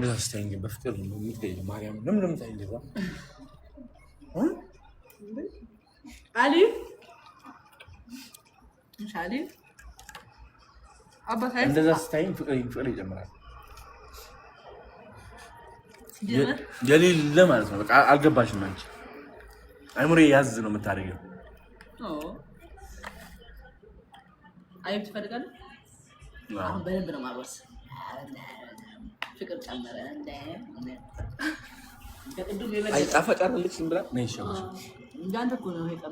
Staying before Mariam. Number Ali? Ali? Abba and there's a staying for a Jelly lemons. I'll get bash lunch. I'm really as the material. Oh. I have to forget. I'm better than I was. Figure camera and there. I thought I was in black nation. Ganda ko na hit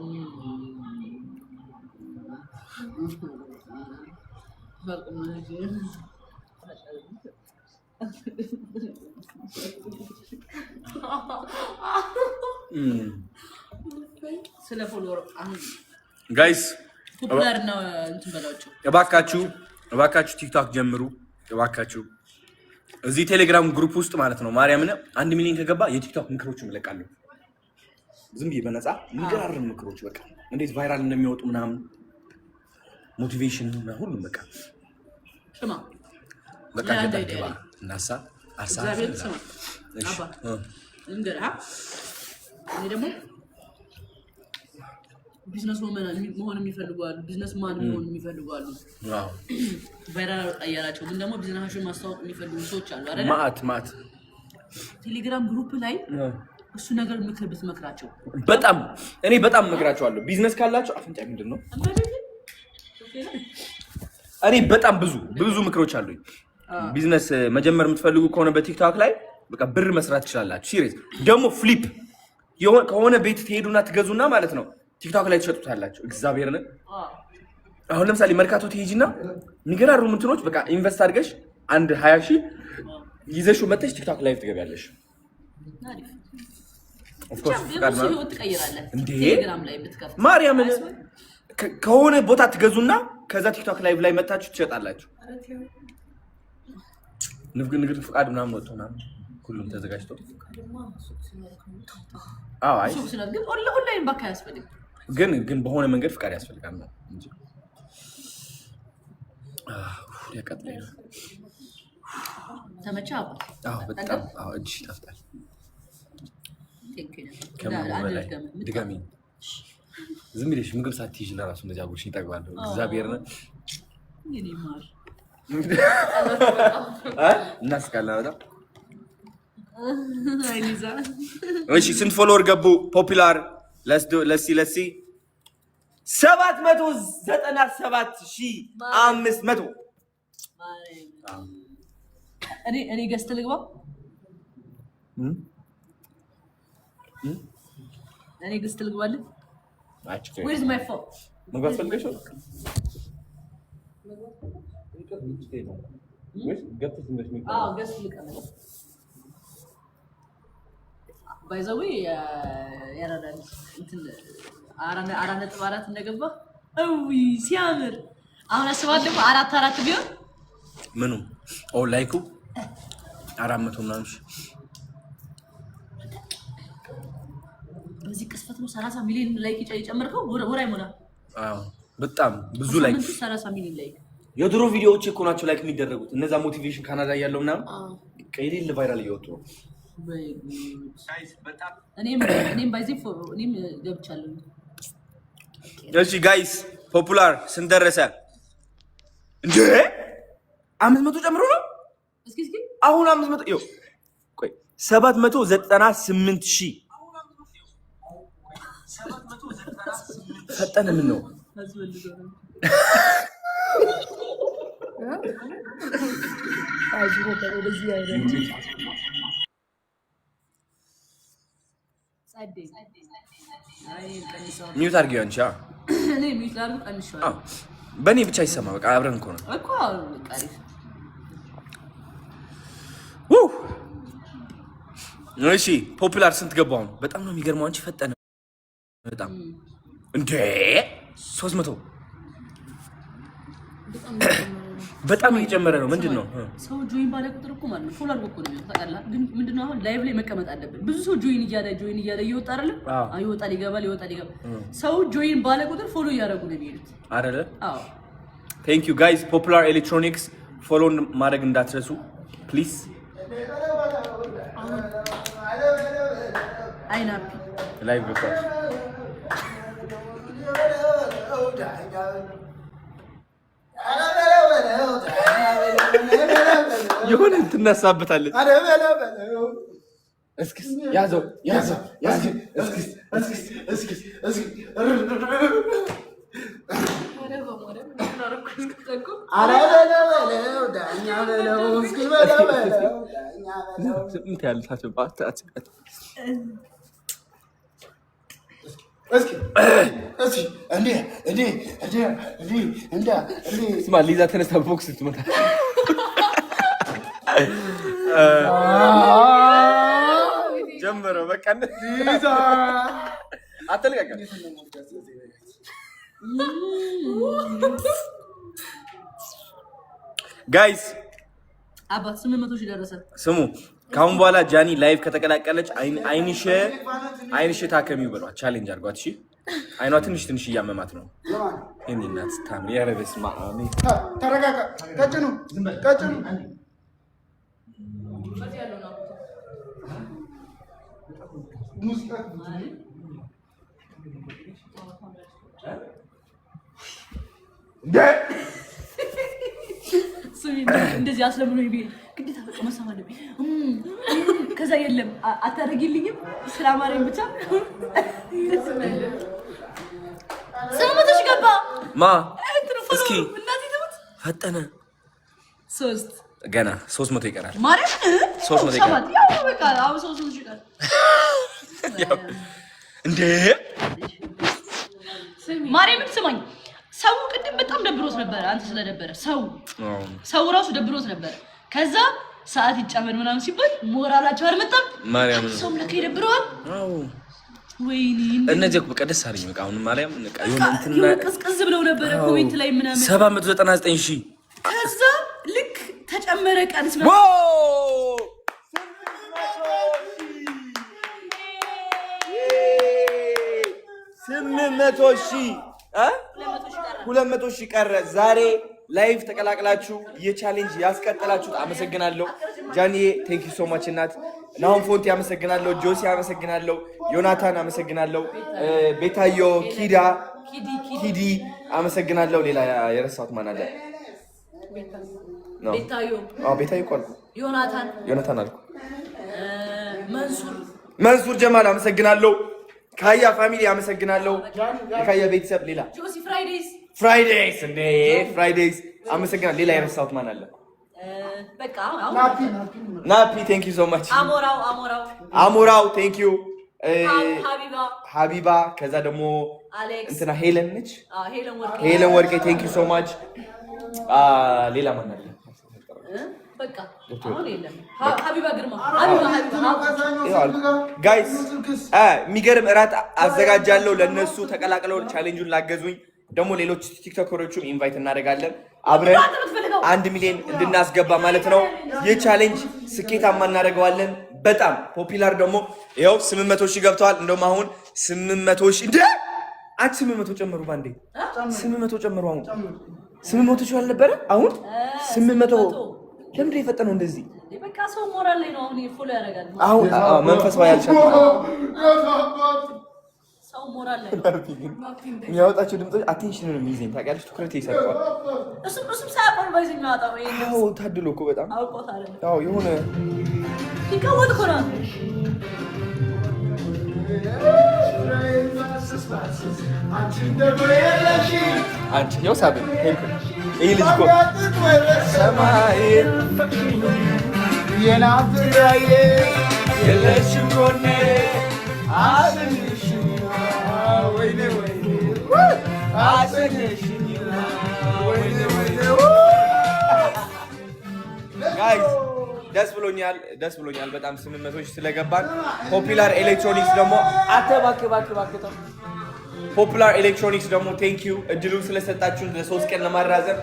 Guys, popular na እንትበላችሁ እባካችሁ ቲክቶክ ጀምሩ እባካችሁ እዚህ ቴሌግራም ግሩፕ ውስጥ ማለት ነው ማርያምን 1 ሚሊዮን ከገባ የቲክቶክ ምክሮች እመለቃለሁ ዝም ብዬ በነፃ የሚገራርም ምክሮች በቃ እንዴት ቫይራል እንደሚወጡ ምናምን ሞቲቬሽን ሁሉ በቃ ስማ በቃ ገባ እናሳ እግዚአብሔር ስማ አባ እንገራ እኔ ደግሞ ቢዝነስ መሆን የሚፈልጉ አሉ ቢዝነስ ማን መሆን የሚፈልጉ አሉ ዋው ቫይራል አያላቸው ግን ደግሞ ቢዝነሳቸውን ማስተዋወቅ የሚፈልጉ ሰዎች አሉ አይደል ማት ቴሌግራም ግሩፕ ላይ እሱ ነገር ምክር ብትመክራቸው በጣም እኔ በጣም መክራቸዋለሁ ቢዝነስ ካላችሁ አፍንጫ ምንድነው እኔ በጣም ብዙ ምክሮች አሉኝ ቢዝነስ መጀመር የምትፈልጉ ከሆነ በቲክቶክ ላይ በቃ ብር መስራት ትችላላችሁ ሲሪየስ ደግሞ ፍሊፕ ከሆነ ቤት ትሄዱና ትገዙና ማለት ነው ቲክቶክ ላይ ተሸጡታላችሁ እግዚአብሔርን አሁን ለምሳሌ መርካቶ ትሄጂና ንገራሩ እንትኖች በቃ ኢንቨስት አድርገሽ አንድ 20,000 ይዘሽው መጥተሽ ቲክቶክ ላይቭ ትገቢያለሽ ኦፍ ኮርስ ቴሌግራም ላይ ብትከፍቱ ማርያምን ከሆነ ቦታ ትገዙና ከዛ ቲክቶክ ላይቭ ላይ መጣችሁ ትሸጣላችሁ ንግድ ፍቃድ ምናምን ወጥቶና ሁሉም ተዘጋጅቶ አይ ሱቅ ስለዚህ ግን ኦንላይን ባካ ያስፈልግ ግን በሆነ መንገድ ፍቃድ ያስፈልጋል ነው እንጂ ያቀጥላል ተመቻ በጣም እጅ ይጣፍጣል ድጋሚ ዝም ብለሽ ምግብ ሳትይዥ ለራሱ እንደዚህ አጉርሽ ይጠግባለሁ እግዚአብሔርን እኔ ማር እናስቃለን በጣም አይኒዛ እሺ ስንት ፎሎወር ገቡ ፖፑላር ለሲ 797,500 እኔ ገስት ልግባ እኔ ገስት ልግባልህ where's my phone መግባት ፈልገሽ ነው ገስት ልቀመጥ by the way ያራዳል እንትን 4.4 እንደገባ አውይ ሲያምር አሁን አስባለሁ 4 ቢሆን ምኑ ላይኩ 400 ምናምን በዚህ ቅስፈት ነው 30 ሚሊዮን ላይክ ይጨምርከው ወራይ ሞላ በጣም ብዙ ላይክ 30 ሚሊዮን ላይክ የድሮ ቪዲዮዎች እኮ ናቸው ላይክ የሚደረጉት እነዛ ሞቲቬሽን ካናዳ ያለው ምናምን ከይሌል ቫይራል እየወጡ ነው እኔም ባይዚ እኔም ገብቻለሁ እሺ ጋይስ ፖፑላር ስንደረሰ እንዴ 500 ጨምሮ ነው እስኪ አሁን 500 ይው ቆይ 798,000 ፈጠነ ምን ነው ሚውት አድርጊው አንቺ እኔ ሚውት አድርጉ አንሻው በኔ ብቻ ይሰማ በቃ አብረን እኮ ነው እኮ ቀሪፍ እሺ ፖፑላር ስንት ገባው በጣም ነው የሚገርመው አንቺ ፈጠነ በጣም እንዴ 300 በጣም እየጨመረ ነው ምንድነው ሰው ጆይን ባለ ቁጥር እኮ ማለት ነው ፎሎወር እኮ ነው ታውቃለህ ግን ምንድነው አሁን ላይቭ ላይ መቀመጥ አለበት ብዙ ሰው ጆይን እያለ ይወጣ አይደል ይወጣል ይገባል ሰው ጆይን ባለ ቁጥር ፎሎ ያደርጉ ነው የሚሉት አይደል አዎ ቴንክ ዩ ጋይስ ፖፑላር ኤሌክትሮኒክስ ፎሎ ማድረግ እንዳትረሱ ፕሊዝ አይናፒ ላይቭ ገብቷል። የሆነ ትነሳበታለች። እስኪ ያዘው ሊዛ ተነስታ ቦክስ ትመታ ጀመረው። በቃ ሊዛ አትልቀቅ። ጋይስ አባት 800 ሺህ ደረሰ። ስሙ ካሁን በኋላ ጃኒ ላይቭ ከተቀላቀለች አይንሽ ታከሚው ብሏት ቻሌንጅ አድርጓት። እሺ አይኗ ትንሽ እያመማት ነው። እኔ እናት ታምሪ ያረበስ ማአሚ ተረጋጋ። ቀጭኑ እንደዚህ አስለምኖ ይቤል ግዴታ በቃ መሳም አለብኝ። ከዛ የለም አታደርጊልኝም ስራ ማረኝ ብቻ። ሰሙትሽ ገባ ማ እስኪ ፈጠነ 3 ገና 300 ይቀራል። ማርያም 300 ይቀራል። ያው በቃ አው 300 ይቀራል እንዴ! ማርያም ስማኝ፣ ሰው ቅድም በጣም ደብሮት ነበር። አንተ ስለደበረ ሰው ራሱ ደብሮት ነበር። ከዛ ሰዓት ይጨመር ምናምን ሲባል ሞራላቸው አልመጣም። ማርያም ሰው ለከ ይደብረዋል። አዎ ወይኔ እነዚህ እኮ በቃ ደስ አለኝ። በቃ አሁን ማርያም በቃ የሆነ እንትን ቅዝቅዝ ብለው ነበር ኮሜንት ላይ ምናምን 799,000 ከዛ ልክ ተጨመረ ቀን ስለ ሁለት መቶ ሺህ ቀረ። ዛሬ ላይቭ ተቀላቅላችሁ የቻሌንጅ ያስቀጠላችሁት አመሰግናለሁ። ጃኒዬ ቴንክ ዩ ሶ ማች እናት። ናሆም ፎንቲ አመሰግናለሁ። ጆሲ አመሰግናለሁ። ዮናታን አመሰግናለሁ። ቤታዮ ኪዲ አመሰግናለሁ። ሌላ የረሳሁት ማን አለ? ቤታዮ እኮ አልኩ። ዮናታን አልኩ። መንሱር ጀማል አመሰግናለሁ። ካያ ፋሚሊ አመሰግናለሁ። የካያ ቤተሰብ ሌላ ጆሲ ፍራይዴይስ አመሰግናለሁ። ሌላ የረሳሁት ማን አለ? በቃ ናፒ ቴንክ ዩ ሶ ማች። አሞራው ቴንክ ዩ። ሀቢባ ከዛ ደግሞ እንትና ሄለን ነች። ሄለን ወርቄ ቴንክ ዩ ሶ ማች። ሌላ ማን አለ? በቃ አሁን የለም። ሀቢባ ግርማ ጋይስ የሚገርም እራት አዘጋጃለሁ ለነሱ ተቀላቅለው ቻሌንጁን ላገዙኝ ደግሞ ሌሎች ቲክቶከሮቹም ኢንቫይት እናደርጋለን አብረን 1 ሚሊዮን እንድናስገባ ማለት ነው። ይህ ቻሌንጅ ስኬታማ እናደርገዋለን። በጣም ፖፒላር ደግሞ ይኸው 800 ሺህ ገብተዋል። እንደውም አሁን 800 ሺህ እንደ አንቺ 800 ጨምሩ ባንዴ 800 ጨምሩ። አሁን 800 ሺህ አልነበረ አሁን 800 ለምንድን ነው የፈጠነው እንደዚህ? በቃ ሰው ሞራል ላይ ነው አሁን ፎሎ ያደርጋል። አሁን መንፈሳዊ ያልሻል ሰው ሞራል ላይ የሚያወጣቸው ድምጾች አቴንሽን ነው የሚይዘኝ ታውቂያለሽ። ትኩረት ይሰርቋል። እሱም ሳያቆም ባይዘኝ የሚያወጣው ይሄ አዎ ታድሎ እኮ በጣም አውቆታል። አዎ የሆነ ይቀወጥ እኮ ነው። አንቺ ያው ሳብን ይሄ ልጅ እኮ ሰማይ የናፍራዬ የለሽም ጎኔ አስንሽኝ ወይኔ አስንሽኝ ወይኔ ጋይስ ደስ ብሎኛል በጣም 800 ሺህ ስለገባን። ፖፒላር ኤሌክትሮኒክስ ደግሞ እባክህ ፖፑላር ኤሌክትሮኒክስ ደግሞ ቴንክ ዩ እድሉን ስለሰጣችሁን ለ3 ቀን ለማራዘም።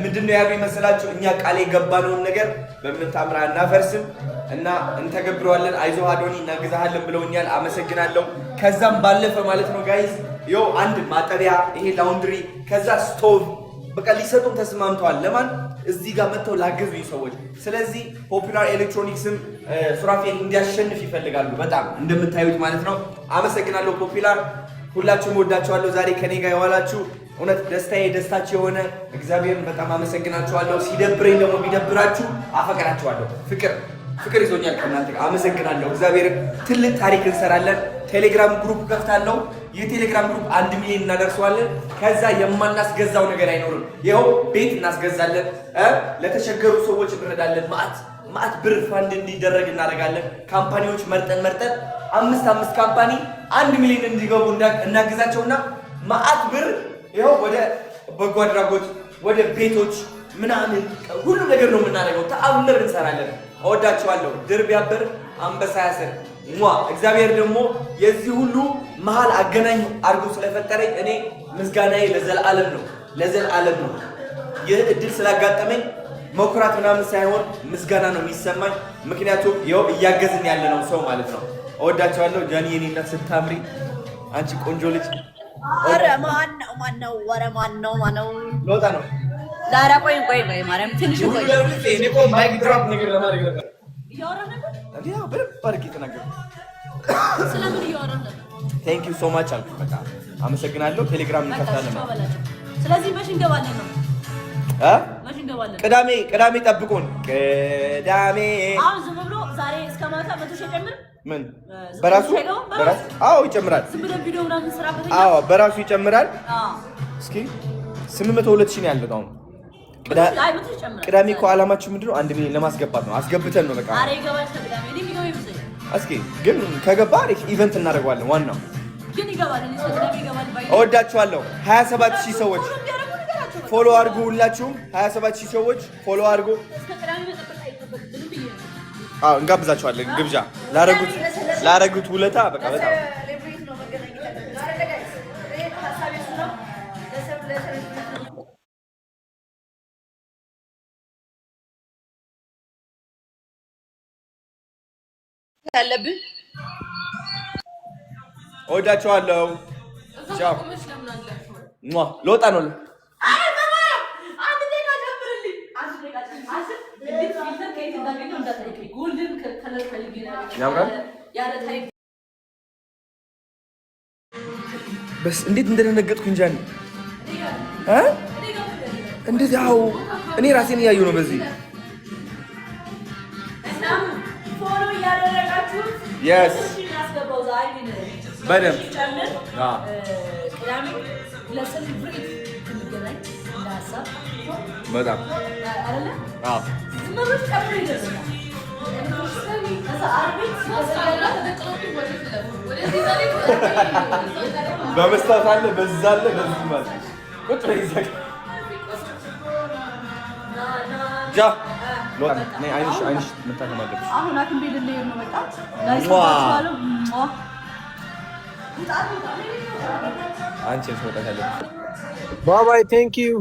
ምንድነው ያሉ ይመስላችሁ? እኛ ቃል የገባነውን ነገር በምን ታምራ እናፈርስም እና እንተገብረዋለን። አይዞህ አዶኒ እናግዛሃለን ብለውኛል። አመሰግናለሁ። ከዛም ባለፈ ማለት ነው ጋይስ አንድ ማጠቢያ ይሄ ላውንድሪ ከዛ ስቶቭ በቃ ሊሰጡን ተስማምተዋል። ለማን እዚህ ጋር መጥተው ላገዙኝ ሰዎች። ስለዚህ ፖፑላር ኤሌክትሮኒክስም ሱራፌል እንዲያሸንፍ ይፈልጋሉ በጣም እንደምታዩት ማለት ነው። አመሰግናለሁ ፖፑላር፣ ሁላችሁም ወዳችኋለሁ። ዛሬ ከኔ ጋር የዋላችሁ እውነት ደስታዬ ደስታችሁ የሆነ እግዚአብሔርን በጣም አመሰግናችኋለሁ። ሲደብረኝ ደግሞ ቢደብራችሁ አፈቅራችኋለሁ። ፍቅር ይዞኛል ከእናንተ ጋር አመሰግናለሁ። እግዚአብሔርን ትልቅ ታሪክ እንሰራለን። ቴሌግራም ግሩፕ ከፍታለሁ። የቴሌግራም ግሩፕ 1 ሚሊዮን እናደርሰዋለን። ከዛ የማናስገዛው ነገር አይኖርም። ይኸው ቤት እናስገዛለን፣ ለተቸገሩ ሰዎች እንረዳለን። ማዕት ብር ፋንድ እንዲደረግ እናደርጋለን። ካምፓኒዎች መርጠን 5 ካምፓኒ 1 ሚሊዮን እንዲገቡ እናግዛቸውና ማዕት ብር ይኸው ወደ በጎ አድራጎት ወደ ቤቶች ምናምን ሁሉ ነገር ነው የምናደርገው። ተአምር እንሰራለን። እወዳችኋለሁ። ድር ቢያብር አንበሳ ያስር። እግዚአብሔር ደግሞ የዚህ ሁሉ መሃል አገናኝ አድርጎ ስለፈጠረኝ እኔ ምስጋናዬ ለዘላለም ነው። ይህ እድል ስላጋጠመኝ መኩራት ምናምን ሳይሆን ምስጋና ነው የሚሰማኝ። ምክንያቱም ይኸው እያገዝን ያለነው ሰው ማለት ነው። እወዳችኋለሁ። ጃኒ የኔ እናት ስታምሪ፣ አንቺ ቆንጆ ልጅ። ኧረ ማነው ለወጣ ነው። ዛሬ ቆይ ማርያም ትንሽ ቆይ። እኔ እኮ ማይክ ድሮፕ ነገር ለማድረግ ነበር እያወራህ ነበር። በደንብ አድርጌ ተናገርኩ። ስለምን እያወራህ ነበር? ቴንክ ዩ ሶ ማች አልኩ። በቃ አመሰግናለሁ። ቴሌግራም እንከፍታለን። ስለዚህ መቼ እንገባለን ነው? መቼ እንገባለን? ቅዳሜ ጠብቁን። ቅዳሜ አሁን ዝም ብሎ ዛሬ እስከ ማታ 100 ሺህ ጨምር። ምን በራሱ አዎ ይጨምራል። ዝም ብለን ቪዲዮ ምናምን ስራበት። አዎ በራሱ ይጨምራል። እስኪ 802 ሺህ ነው ያለው አሁን። ቅዳሜ እኮ አላማችሁ ምንድነው? 1 ሚሊዮን ለማስገባት ነው። አስገብተን ነው በቃ። አሬ ይገባል። ቅዳሜ እኔ የሚገባ ይመስለኝ። እስኪ ግን ከገባ ኢቨንት እናደርገዋለን። ዋናው ግን ይገባል። እኔ ቅዳሜ ይገባል። እወዳችኋለሁ። 27000 ሰዎች ፎሎ አድርጉ። ሁላችሁም 27000 ሰዎች ፎሎ አድርጉ። አዎ እንጋብዛችኋለን። ግብዣ ላረጉት ውለታ በቃ በጣም ያለብን እወዳችኋለሁ። ቻው ልወጣ ነው። በስ እንዴት እንደደነገጥኩ እንጃ። እንዴት ያው እኔ ራሴን እያየሁ ነው በዚህ Yes. በደምብ በጣም በመስታወት አለ በዛ አለ በዚህ ማለት ቁጭ ላይ ይዘጋ ጃ አይንሽ መታከም አለብሽ። አሁን አክም ቤት ልንሄድ ነው። መጣ አንቺ ሰውጣት አለብሽ። ባይ ቴንክ ዩ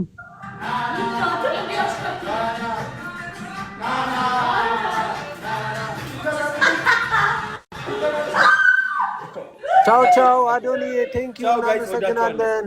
ቻው አዶኒ ቴንክ ዩ እናመሰግናለን።